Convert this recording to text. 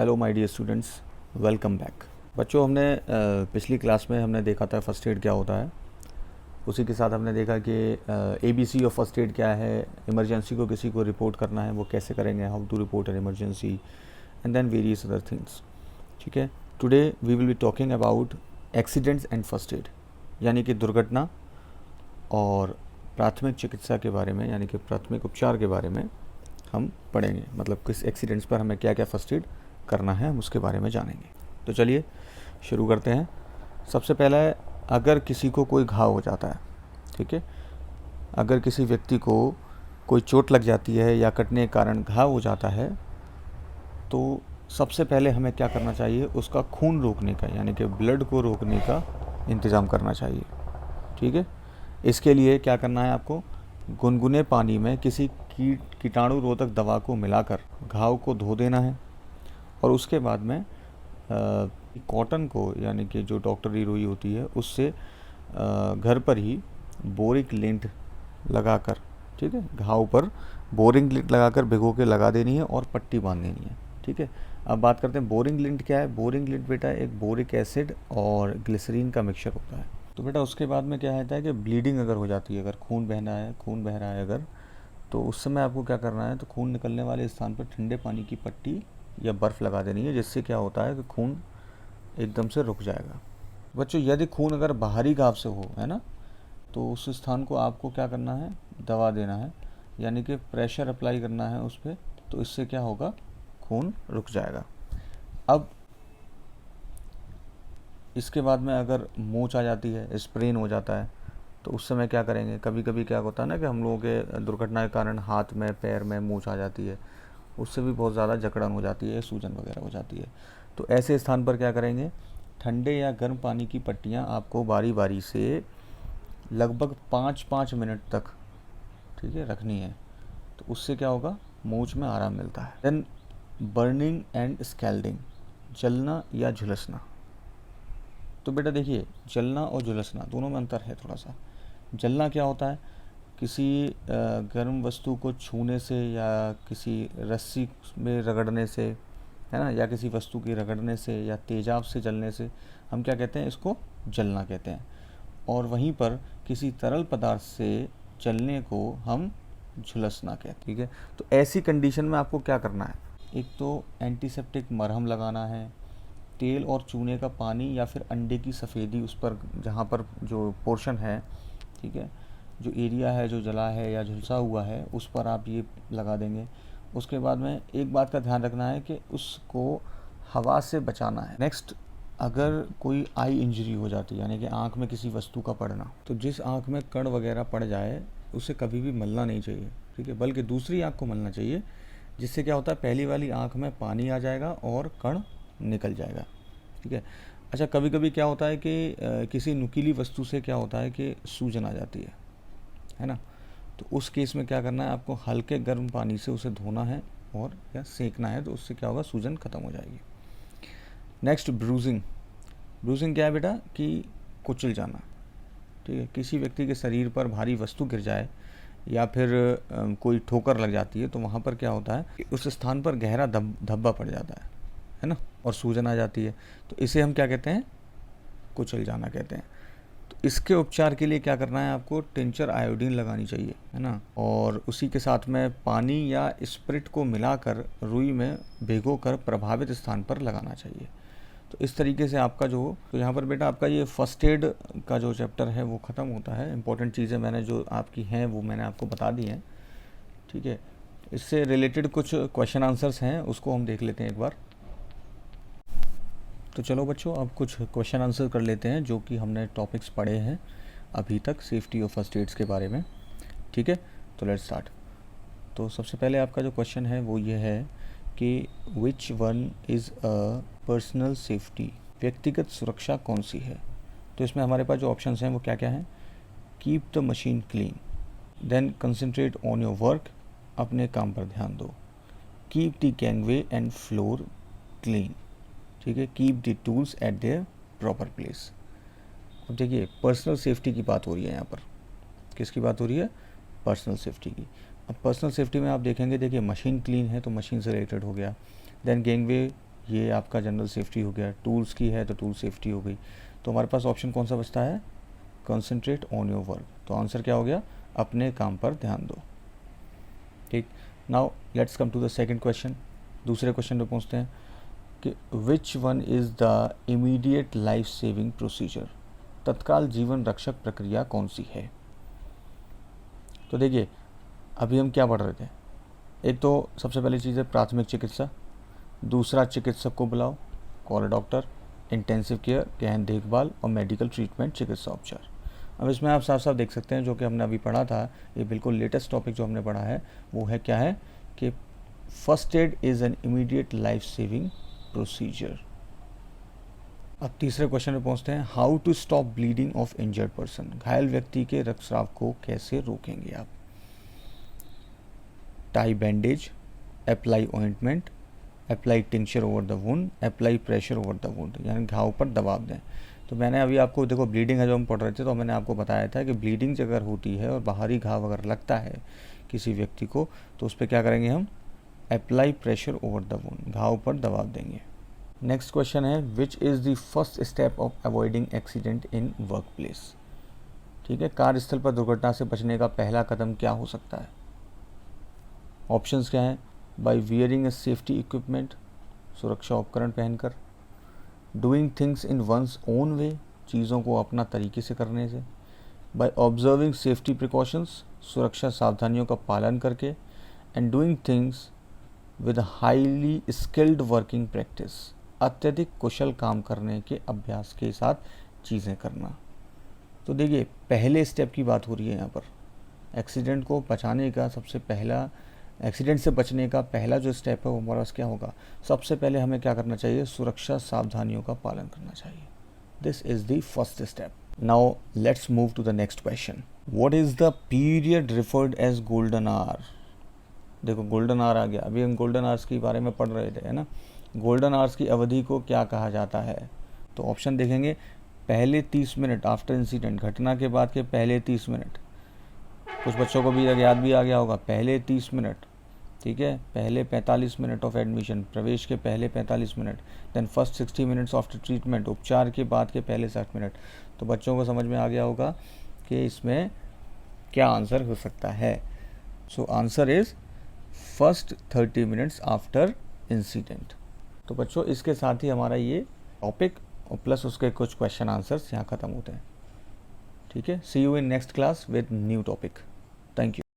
Hello my dear students, welcome back. बच्चों, हमने पिछली क्लास में हमने देखा था फर्स्ट एड क्या होता है। उसी के साथ हमने देखा कि ABC ऑफ फर्स्ट एड क्या है, इमरजेंसी को किसी को रिपोर्ट करना है वो कैसे करेंगे, how to report an emergency and then various other things. ठीक है, today we will be talking about accidents and first aid, यानी कि दुर्घटना और प्राथमिक चिकित्सा के बारे में, यानी कि प्राथमिक उपचार के बारे में हम पढ़ेंगे। मतलब किस एक्सीडेंट्स पर हमें क्या क्या फर्स्ट एड करना है हम उसके बारे में जानेंगे। तो चलिए शुरू करते हैं। सबसे पहला है, अगर किसी को कोई घाव हो जाता है, ठीक है, अगर किसी व्यक्ति को कोई चोट लग जाती है या कटने के कारण घाव हो जाता है, तो सबसे पहले हमें क्या करना चाहिए, उसका खून रोकने का, यानी कि ब्लड को रोकने का इंतज़ाम करना चाहिए। ठीक है, इसके लिए क्या करना है, आपको गुनगुने पानी में किसी कीटाणु रोधक दवा को मिलाकर घाव को धो देना है और उसके बाद में कॉटन को, यानी कि जो डॉक्टरी रुई होती है, उससे घर पर ही बोरिक लिंट लगाकर, ठीक है, घाव पर बोरिंग लिंट लगाकर भिगो के लगा देनी है और पट्टी बांध देनी है। ठीक है, अब बात करते हैं बोरिंग लिंट क्या है। बोरिंग लिंट बेटा एक बोरिक एसिड और ग्लिसरीन का मिक्सचर होता है। तो बेटा उसके बाद में क्या होता है कि ब्लीडिंग अगर हो जाती है, अगर खून बह रहा है अगर, तो उस समय आपको क्या करना है, तो खून निकलने वाले स्थान पर ठंडे पानी की पट्टी या बर्फ़ लगा देनी है, जिससे क्या होता है कि खून एकदम से रुक जाएगा। बच्चों, यदि खून अगर बाहरी घाव से हो, है ना, तो उस स्थान को आपको क्या करना है, दवा देना है, यानी कि प्रेशर अप्लाई करना है उस पर, तो इससे क्या होगा, खून रुक जाएगा। अब इसके बाद में अगर मोच आ जाती है, स्प्रेन हो जाता है, तो उस समय क्या करेंगे, कभी कभी क्या होता है ना कि हम लोगों के दुर्घटना के कारण हाथ में पैर में मोच आ जाती है, उससे भी बहुत ज़्यादा जकड़न हो जाती है, सूजन वगैरह हो जाती है। तो ऐसे स्थान पर क्या करेंगे, ठंडे या गर्म पानी की पट्टियाँ आपको बारी बारी से लगभग 5-5 मिनट तक, ठीक है, रखनी है। तो उससे क्या होगा, मोच में आराम मिलता है। देन बर्निंग एंड स्कैल्डिंग, जलना या झुलसना। तो बेटा देखिए, जलना और झुलसना दोनों में अंतर है थोड़ा सा। जलना क्या होता है, किसी गर्म वस्तु को छूने से या किसी रस्सी में रगड़ने से, है ना, या किसी वस्तु की रगड़ने से या तेजाब से जलने से हम क्या कहते हैं, इसको जलना कहते हैं। और वहीं पर किसी तरल पदार्थ से जलने को हम झुलसना कहते हैं। ठीक है, तो ऐसी कंडीशन में आपको क्या करना है, एक तो एंटीसेप्टिक मरहम लगाना है, तेल और चूने का पानी या फिर अंडे की सफ़ेदी उस पर, जहाँ पर जो पोर्शन है, ठीक है, जो एरिया है जो जला है या झुलसा हुआ है, उस पर आप ये लगा देंगे। उसके बाद में एक बात का ध्यान रखना है कि उसको हवा से बचाना है। नेक्स्ट, अगर कोई आई इंजरी हो जाती है, यानी कि आँख में किसी वस्तु का पड़ना, तो जिस आँख में कण वगैरह पड़ जाए उसे कभी भी मलना नहीं चाहिए, ठीक है, बल्कि दूसरी आँख को मलना चाहिए, जिससे क्या होता है, पहली वाली आँख में पानी आ जाएगा और कण निकल जाएगा। ठीक है, अच्छा, कभी कभी क्या होता है कि किसी नुकीली वस्तु से क्या होता है कि सूजन आ जाती है ना, तो उस केस में क्या करना है, आपको हल्के गर्म पानी से उसे धोना है और या सेकना है, तो उससे क्या होगा, सूजन खत्म हो जाएगी। Next, bruising. ब्रूजिंग क्या है बेटा, कि कुचल जाना। ठीक है, किसी व्यक्ति के शरीर पर भारी वस्तु गिर जाए या फिर कोई ठोकर लग जाती है, तो वहाँ पर क्या होता है कि उस स्थान पर गहरा धब्बा पड़ जाता है ना, और सूजन आ जाती है, तो इसे हम क्या कहते हैं, कुचल जाना कहते हैं। तो इसके उपचार के लिए क्या करना है, आपको टिंचर आयोडीन लगानी चाहिए, है ना, और उसी के साथ में पानी या स्प्रिट को मिलाकर रुई में भिगोकर प्रभावित स्थान पर लगाना चाहिए। तो इस तरीके से आपका जो, तो यहाँ पर बेटा आपका ये फर्स्ट एड का जो चैप्टर है वो ख़त्म होता है। इंपॉर्टेंट चीज़ें मैंने जो आपकी हैं वो मैंने आपको बता दी हैं। ठीक है, इससे रिलेटेड कुछ क्वेश्चन आंसर्स हैं, उसको हम देख लेते हैं एक बार। तो चलो बच्चों, अब कुछ क्वेश्चन आंसर कर लेते हैं जो कि हमने टॉपिक्स पढ़े हैं अभी तक सेफ्टी ऑफ फर्स्ट एड्स के बारे में। ठीक है, तो लेट्स स्टार्ट। तो सबसे पहले आपका जो क्वेश्चन है वो ये है कि which one is a personal safety, व्यक्तिगत सुरक्षा कौन सी है। तो इसमें हमारे पास जो ऑप्शंस हैं वो क्या क्या हैं, keep the machine clean, then concentrate on your work, अपने काम पर ध्यान दो, keep the gangway and floor clean, ठीक है, keep the tools at their proper place. अब देखिए, पर्सनल सेफ्टी की बात हो रही है यहाँ पर, किसकी बात हो रही है, पर्सनल सेफ्टी की। अब पर्सनल सेफ्टी में आप देखेंगे, देखिए मशीन क्लीन है तो मशीन से रिलेटेड हो गया, देन गैंगवे ये आपका जनरल सेफ्टी हो गया, टूल्स की है तो टूल सेफ्टी हो गई। तो हमारे पास ऑप्शन कौन सा बचता है, कंसंट्रेट ऑन योर वर्क। तो आंसर क्या हो गया, अपने काम पर ध्यान दो। ठीक, now let's come to the second question. दूसरे क्वेश्चन पे पहुंचते हैं कि which one is the immediate life saving procedure, तत्काल जीवन रक्षक प्रक्रिया कौन सी है। तो देखिए अभी हम क्या पढ़ रहे थे, एक तो सबसे पहली चीज़ है प्राथमिक चिकित्सा, दूसरा चिकित्सक को बुलाओ, कॉल डॉक्टर, इंटेंसिव केयर गहन देखभाल, और मेडिकल ट्रीटमेंट चिकित्सा उपचार। अब इसमें आप साफ साफ देख सकते हैं जो कि हमने अभी पढ़ा था, ये बिल्कुल लेटेस्ट टॉपिक जो हमने पढ़ा है वो है क्या है कि first aid is an immediate life saving procedure. अब तीसरे क्वेश्चन पे पहुंचते हैं, how to stop bleeding of injured person, घायल व्यक्ति के रक्तस्राव को कैसे रोकेंगे आप। Tie bandage, apply ointment, apply tincture over the wound, apply pressure over the wound, यानी घाव पर दबाव दें। तो मैंने अभी आपको देखो ब्लीडिंग है जो हम पढ़ रहे थे, तो मैंने आपको बताया था कि ब्लीडिंग अगर होती है और बाहरी घाव अगर लगता है किसी व्यक्ति को, तो उस पर क्या करेंगे हम, apply pressure over the wound, घाव पर दबाव देंगे। नेक्स्ट क्वेश्चन है, which is the first step of avoiding accident in work place. ठीक है, कार्यस्थल पर दुर्घटना से बचने का पहला कदम क्या हो सकता है। ऑप्शंस क्या हैं, by wearing a safety equipment, सुरक्षा उपकरण पहनकर, doing things in one's own way, चीज़ों को अपना तरीके से करने से, बाय ऑब्जर्विंग सेफ्टी प्रिकॉशंस, सुरक्षा सावधानियों का पालन करके, and doing things with highly skilled working practice, अत्यधिक कुशल काम करने के अभ्यास के साथ चीज़ें करना। तो देखिए पहले स्टेप की बात हो रही है यहाँ पर, एक्सीडेंट को बचाने का सबसे पहला, एक्सीडेंट से बचने का पहला जो स्टेप है वो हमारे पास क्या होगा, सबसे पहले हमें क्या करना चाहिए, सुरक्षा सावधानियों का पालन करना चाहिए। This is the first step. Now let's move to the next question, what is the period referred as golden hour. देखो गोल्डन आवर आ गया, अभी हम गोल्डन आवर्स के बारे में पढ़ रहे थे, है ना। गोल्डन आवर्स की अवधि को क्या कहा जाता है। तो ऑप्शन देखेंगे, पहले 30 मिनट आफ्टर इंसिडेंट, घटना के बाद के पहले 30 मिनट, कुछ बच्चों को भी याद भी आ गया होगा, पहले 30 मिनट, ठीक है, पहले 45 मिनट ऑफ एडमिशन, प्रवेश के पहले 45 minute, then first 60 minutes after treatment, उपचार के बाद के पहले 60 मिनट। तो बच्चों को समझ में आ गया होगा कि इसमें क्या आंसर हो सकता है। So answer is first 30 minutes after incident. तो बच्चों इसके साथ ही हमारा ये टॉपिक और प्लस उसके कुछ क्वेश्चन आंसर्स यहाँ ख़त्म होते हैं। ठीक है, see you in next class with new topic. Thank you.